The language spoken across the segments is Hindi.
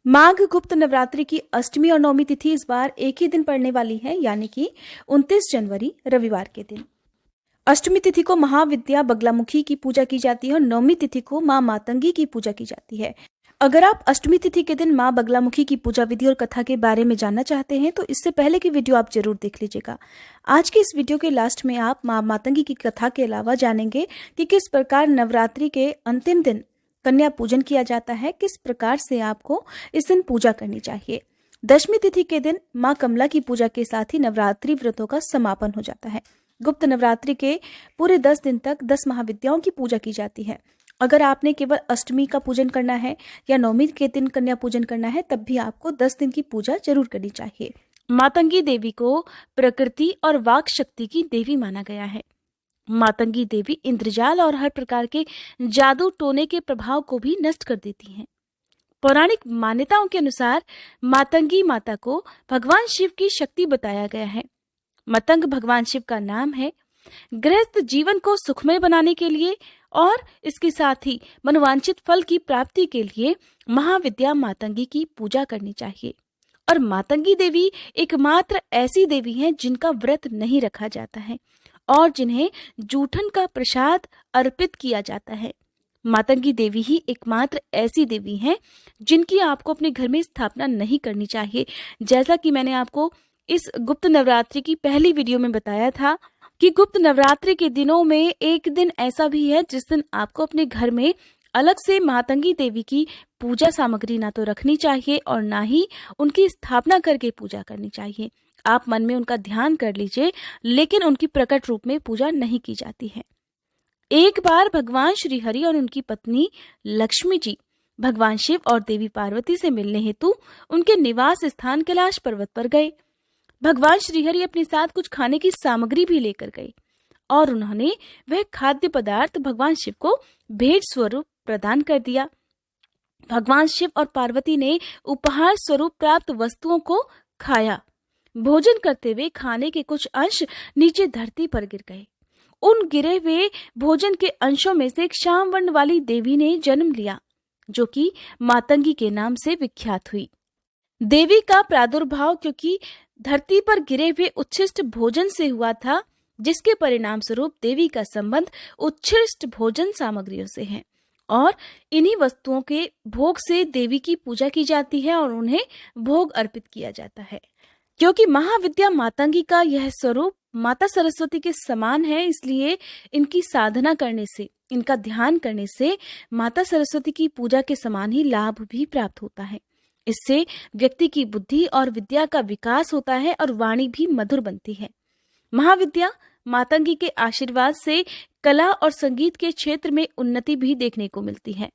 माघ गुप्त नवरात्रि की अष्टमी और नवमी तिथि इस बार एक ही दिन पड़ने वाली है, यानी कि 29 जनवरी रविवार के दिन। अष्टमी तिथि को महाविद्या बगलामुखी की पूजा की जाती है और नवमी तिथि को मां मातंगी की पूजा की जाती है। अगर आप अष्टमी तिथि के दिन मां बगलामुखी की पूजा विधि और कथा के बारे में जानना चाहते हैं तो इससे पहले की वीडियो आप जरूर देख लीजिएगा। आज के इस वीडियो के लास्ट में आप मां मातंगी की कथा के अलावा जानेंगे कि किस प्रकार नवरात्रि के अंतिम दिन कन्या पूजन किया जाता है, किस प्रकार से आपको इस दिन पूजा करनी चाहिए। दशमी तिथि के दिन मां कमला की पूजा के साथ ही नवरात्रि व्रतों का समापन हो जाता है। गुप्त नवरात्रि के पूरे 10 दिन तक 10 महाविद्याओं की पूजा की जाती है। अगर आपने केवल अष्टमी का पूजन करना है या नवमी के दिन कन्या पूजन करना है, तब भी आपको 10 दिन की पूजा जरूर करनी चाहिए। मातंगी देवी को प्रकृति और वाक शक्ति की देवी माना गया है। मातंगी देवी इंद्रजाल और हर प्रकार के जादू टोने के प्रभाव को भी नष्ट कर देती हैं। पौराणिक मान्यताओं के अनुसार मातंगी माता को भगवान शिव की शक्ति बताया गया है। मतंग भगवान शिव का नाम है। गृहस्थ जीवन को सुखमय बनाने के लिए और इसके साथ ही मनोवांछित फल की प्राप्ति के लिए महाविद्या मातंगी की पूजा करनी चाहिए। और मातंगी देवी एकमात्र ऐसी देवी हैं जिनका व्रत नहीं रखा जाता है और जिन्हें जूठन का प्रसाद अर्पित किया जाता है। मातंगी देवी ही एकमात्र ऐसी देवी हैं जिनकी आपको अपने घर में स्थापना नहीं करनी चाहिए। जैसा कि मैंने आपको इस गुप्त नवरात्रि की पहली वीडियो में बताया था कि गुप्त नवरात्रि के दिनों में एक दिन ऐसा भी है जिस दिन आपको अपने घर में अलग से मातंगी देवी की पूजा सामग्री ना तो रखनी चाहिए और ना ही उनकी स्थापना करके पूजा करनी चाहिए। आप मन में उनका ध्यान कर लीजिए, लेकिन उनकी प्रकट रूप में पूजा नहीं की जाती है। एक बार भगवान श्री हरि और उनकी पत्नी लक्ष्मी जी भगवान शिव और देवी पार्वती से मिलने हेतु उनके निवास स्थान कैलाश पर्वत पर गए। भगवान श्रीहरि अपने साथ कुछ खाने की सामग्री भी लेकर गए और उन्होंने वह खाद्य पदार्थ भगवान शिव को भेंट स्वरूप प्रदान कर दिया। भगवान शिव और पार्वती ने उपहार स्वरूप प्राप्त वस्तुओं को खाया। भोजन करते हुए खाने के कुछ अंश नीचे धरती पर गिर गए। उन गिरे हुए भोजन के अंशों में से एक श्याम वर्ण वाली देवी ने जन्म लिया, जो कि मातंगी के नाम से विख्यात हुई। देवी का प्रादुर्भाव क्योंकि धरती पर गिरे हुए उच्छिष्ट भोजन से हुआ था, जिसके परिणाम स्वरूप देवी का संबंध उच्छिष्ट भोजन सामग्रियों से है और इन्हीं वस्तुओं के भोग से देवी की पूजा की जाती है और उन्हें भोग अर्पित किया जाता है। क्योंकि महाविद्या मातंगी का यह स्वरूप माता सरस्वती के समान है, इसलिए इनकी साधना करने से, इनका ध्यान करने से माता सरस्वती की पूजा के समान ही लाभ भी प्राप्त होता है। इससे व्यक्ति की बुद्धि और विद्या का विकास होता है और वाणी भी मधुर बनती है। महाविद्या मातंगी के आशीर्वाद से कला और संगीत के क्षेत्र में उन्नति भी देखने को मिलती है।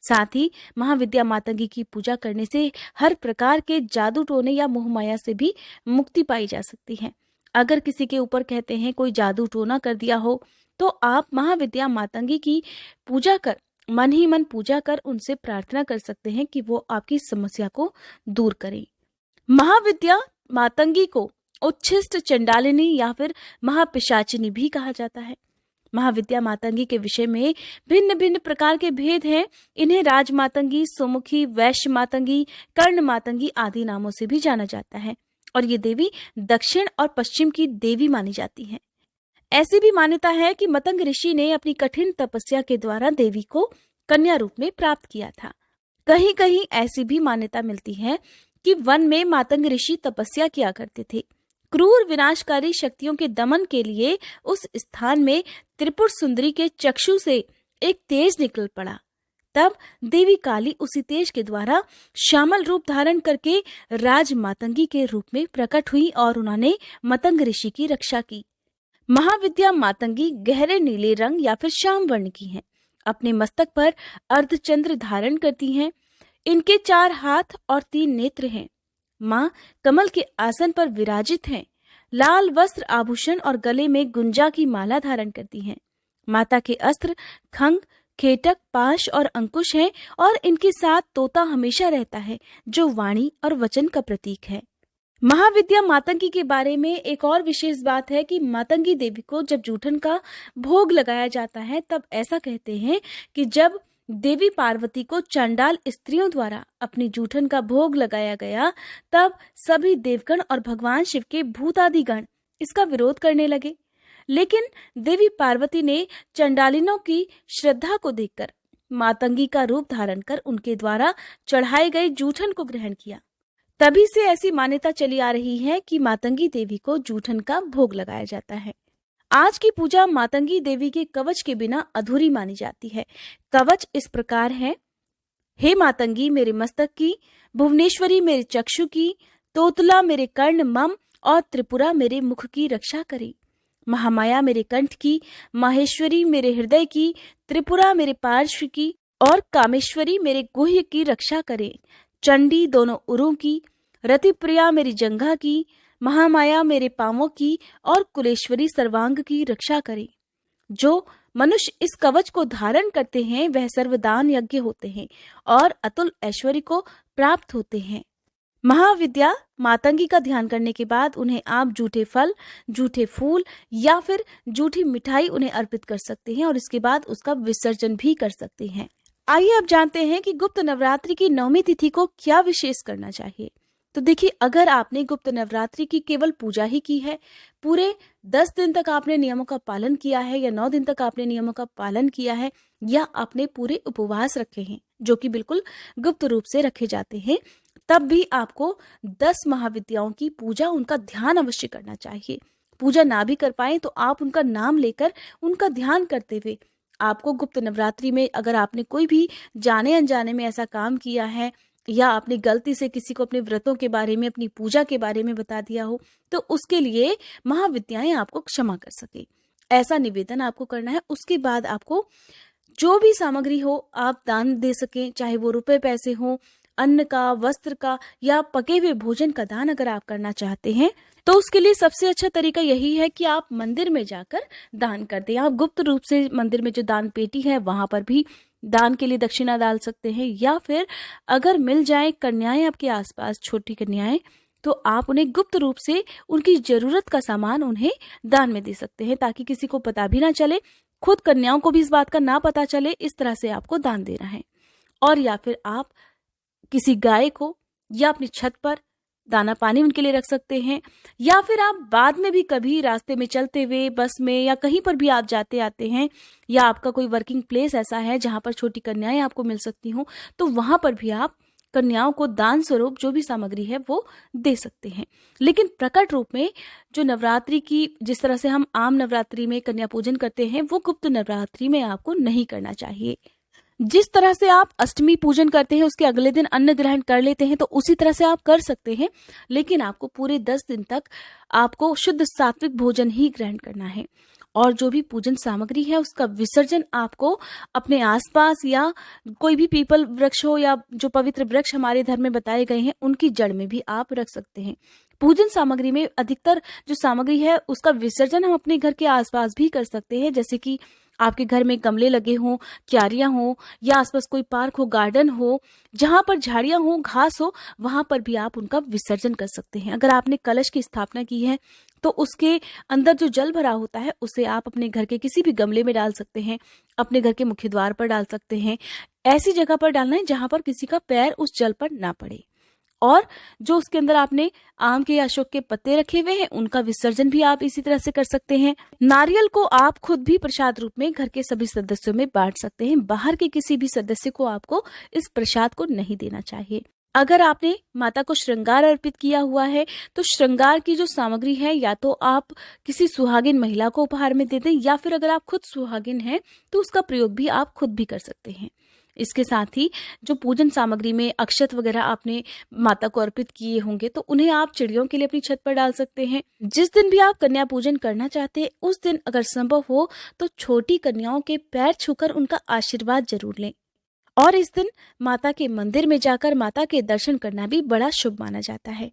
साथ ही महाविद्या मातंगी की पूजा करने से हर प्रकार के जादू टोने या मोहमाया से भी मुक्ति पाई जा सकती है। अगर किसी के ऊपर कहते हैं कोई जादू टोना कर दिया हो, तो आप महाविद्या मातंगी की पूजा कर, मन ही मन पूजा कर उनसे प्रार्थना कर सकते हैं कि वो आपकी समस्या को दूर करें। महाविद्या मातंगी को उच्छिष्ट चंडालिनी या फिर महापिशाचिनी भी कहा जाता है। महाविद्या मातंगी के विषय में भिन्न भिन्न प्रकार के भेद हैं। इन्हें राज मातंगी, सुमुखी, वैश्य मातंगी, कर्ण मातंगी आदि नामों से भी जाना जाता है और ये देवी दक्षिण और पश्चिम की देवी मानी जाती है। ऐसी भी मान्यता है कि मतंग ऋषि ने अपनी कठिन तपस्या के द्वारा देवी को कन्या रूप में प्राप्त किया था। कहीं कहीं ऐसी भी मान्यता मिलती है कि वन में मतंग ऋषि तपस्या किया करते थे। क्रूर विनाशकारी शक्तियों के दमन के लिए उस स्थान में त्रिपुर सुंदरी के चक्षु से एक तेज निकल पड़ा। तब देवी काली उसी तेज के द्वारा श्यामल रूप धारण करके राज मातंगी के रूप में प्रकट हुई और उन्होंने मतंग ऋषि की रक्षा की। महाविद्या मातंगी गहरे नीले रंग या फिर श्याम वर्ण की हैं। अपने मस्तक पर अर्धचंद्र धारण करती हैं। इनके 4 हाथ और 3 नेत्र हैं। माँ कमल के आसन पर विराजित हैं। लाल वस्त्र, आभूषण और गले में गुंजा की माला धारण करती हैं। माता के अस्त्र खंग, खेटक, पाश और अंकुश हैं और इनके साथ तोता हमेशा रहता है, जो वाणी और वचन का प्रतीक है। महाविद्या मातंगी के बारे में एक और विशेष बात है कि मातंगी देवी को जब जूठन का भोग लगाया जाता है, तब ऐसा कहते हैं कि जब देवी पार्वती को चंडाल स्त्रियों द्वारा अपनी जूठन का भोग लगाया गया, तब सभी देवगण और भगवान शिव के भूत आदि गण इसका विरोध करने लगे। लेकिन देवी पार्वती ने चंडालिनों की श्रद्धा को देखकर मातंगी का रूप धारण कर उनके द्वारा चढ़ाए गए जूठन को ग्रहण किया। तभी से ऐसी मान्यता चली आ रही है कि मातंगी देवी को जूठन का भोग लगाया जाता है। आज की पूजा मातंगी देवी के कवच के बिना अधूरी मानी जाती है। कवच इस प्रकार है: हे मातंगी मेरे मस्तक की, भुवनेश्वरी मेरे चक्षु की, तोतला मेरे कर्ण मम और त्रिपुरा मेरे मुख की रक्षा करे। महामाया मेरे कंठ की, माहेश्वरी मेरे हृदय की, त्रिपुरा मेरे पार्श्व की और कामेश्वरी मेरे गुह्य की रक्षा करे। चंडी दोनों उरों की, रतिप्रिया मेरी जंघा की, महामाया मेरे पांवों की और कुलेश्वरी सर्वांग की रक्षा करे। जो मनुष्य इस कवच को धारण करते हैं वह सर्वदान यज्ञ होते हैं और अतुल ऐश्वर्य को प्राप्त होते हैं। महाविद्या मातंगी का ध्यान करने के बाद उन्हें आप जूठे फल, जूठे फूल या फिर जूठी मिठाई उन्हें अर्पित कर सकते हैं और इसके बाद उसका विसर्जन भी कर सकते हैं। आइए अब जानते हैं कि गुप्त नवरात्रि की 9वीं तिथि को क्या विशेष करना चाहिए। तो देखिए, अगर आपने गुप्त नवरात्रि की केवल पूजा ही की है, पूरे 10 दिन तक आपने नियमों का पालन किया है या 9 दिन तक आपने नियमों का पालन किया है या आपने पूरे उपवास रखे हैं जो कि बिल्कुल गुप्त रूप से रखे जाते हैं, तब भी आपको 10 महाविद्याओं की पूजा, उनका ध्यान अवश्य करना चाहिए। पूजा ना भी कर पाए तो आप उनका नाम लेकर उनका ध्यान करते हुए आपको गुप्त नवरात्रि में, अगर आपने कोई भी जाने अनजाने में ऐसा काम किया है या आपने गलती से किसी को अपने व्रतों के बारे में, अपनी पूजा के बारे में बता दिया हो, तो उसके लिए महाविद्याएं आपको क्षमा कर सके, ऐसा निवेदन आपको करना है। उसके बाद आपको जो भी सामग्री हो आप दान दे सकें, चाहे वो रुपए पैसे हो, अन्न का, वस्त्र का या पके हुए भोजन का दान अगर आप करना चाहते हैं तो उसके लिए सबसे अच्छा तरीका यही है कि आप मंदिर में जाकर दान कर दें। आप गुप्त रूप से मंदिर में जो दान पेटी है वहां पर भी दान के लिए दक्षिणा डाल सकते हैं, या फिर अगर मिल जाए कन्याएं आपके आसपास, छोटी कन्याएं, तो आप उन्हें गुप्त रूप से उनकी जरूरत का सामान उन्हें दान में दे सकते हैं ताकि किसी को पता भी ना चले, खुद कन्याओं को भी इस बात का ना पता चले। इस तरह से आपको दान देना है। और या फिर आप किसी गाय को या अपनी छत पर दाना पानी उनके लिए रख सकते हैं, या फिर आप बाद में भी कभी रास्ते में चलते हुए, बस में या कहीं पर भी आप जाते आते हैं, या आपका कोई वर्किंग प्लेस ऐसा है जहां पर छोटी कन्याएं आपको मिल सकती हो, तो वहां पर भी आप कन्याओं को दान स्वरूप जो भी सामग्री है वो दे सकते हैं। लेकिन प्रकट रूप में जो नवरात्रि की, जिस तरह से हम आम नवरात्रि में कन्या पूजन करते हैं, वो गुप्त नवरात्रि में आपको नहीं करना चाहिए। जिस तरह से आप अष्टमी पूजन करते हैं, उसके अगले दिन अन्न ग्रहण कर लेते हैं, तो उसी तरह से आप कर सकते हैं, लेकिन आपको पूरे 10 दिन तक आपको शुद्ध सात्विक भोजन ही ग्रहण करना है। और जो भी पूजन सामग्री है उसका विसर्जन आपको अपने आसपास, या कोई भी पीपल वृक्ष हो या जो पवित्र वृक्ष हमारे धर्म में बताए गए हैं उनकी जड़ में भी आप रख सकते हैं। पूजन सामग्री में अधिकतर जो सामग्री है उसका विसर्जन हम अपने घर के आसपास भी कर सकते हैं, जैसे कि आपके घर में गमले लगे हों, क्यारियां हो, या आसपास कोई पार्क हो, गार्डन हो, जहां पर झाड़ियां हो, घास हो, वहां पर भी आप उनका विसर्जन कर सकते हैं। अगर आपने कलश की स्थापना की है तो उसके अंदर जो जल भरा होता है उसे आप अपने घर के किसी भी गमले में डाल सकते हैं, अपने घर के मुख्य द्वार पर डाल सकते हैं। ऐसी जगह पर डालना है जहां पर किसी का पैर उस जल पर ना पड़े। और जो उसके अंदर आपने आम के या अशोक के पत्ते रखे हुए हैं उनका विसर्जन भी आप इसी तरह से कर सकते हैं। नारियल को आप खुद भी प्रसाद रूप में घर के सभी सदस्यों में बांट सकते हैं। बाहर के किसी भी सदस्य को आपको इस प्रसाद को नहीं देना चाहिए। अगर आपने माता को श्रृंगार अर्पित किया हुआ है तो श्रृंगार की जो सामग्री है या तो आप किसी सुहागिन महिला को उपहार में दे दें, या फिर अगर आप खुद सुहागिन हैं तो उसका प्रयोग भी आप खुद भी कर सकते हैं। इसके साथ ही जो पूजन सामग्री में अक्षत वगैरह आपने माता को अर्पित किए होंगे तो उन्हें आप चिड़ियों के लिए अपनी छत पर डाल सकते हैं। जिस दिन भी आप कन्या पूजन करना चाहते हैं उस दिन अगर संभव हो तो छोटी कन्याओं के पैर छूकर उनका आशीर्वाद जरूर लें। और इस दिन माता के मंदिर में जाकर माता के दर्शन करना भी बड़ा शुभ माना जाता है।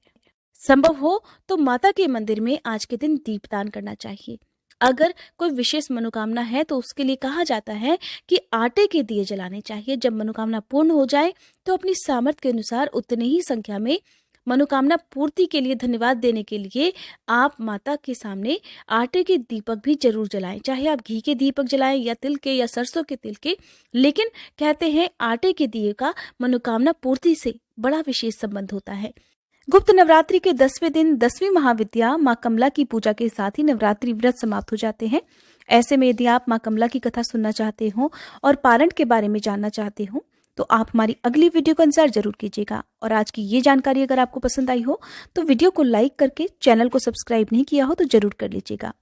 संभव हो तो माता के मंदिर में आज के दिन दीपदान करना चाहिए। अगर कोई विशेष मनोकामना है तो उसके लिए कहा जाता है कि आटे के दिए जलाने चाहिए। जब मनोकामना पूर्ण हो जाए तो अपनी सामर्थ्य के अनुसार उतनी ही संख्या में मनोकामना पूर्ति के लिए धन्यवाद देने के लिए आप माता के सामने आटे के दीपक भी जरूर जलाएं, चाहे आप घी के दीपक जलाएं या तिल के या सरसों के तिल के। लेकिन कहते हैं आटे के दिए का मनोकामना पूर्ति से बड़ा विशेष संबंध होता है। गुप्त नवरात्रि के 10वें दिन 10वीं महाविद्या मां कमला की पूजा के साथ ही नवरात्रि व्रत समाप्त हो जाते हैं। ऐसे में यदि आप मां कमला की कथा सुनना चाहते हो और पारण के बारे में जानना चाहते हो तो आप हमारी अगली वीडियो को इंतजार जरूर कीजिएगा। और आज की ये जानकारी अगर आपको पसंद आई हो तो वीडियो को लाइक करके चैनल को सब्सक्राइब नहीं किया हो तो जरूर कर लीजिएगा।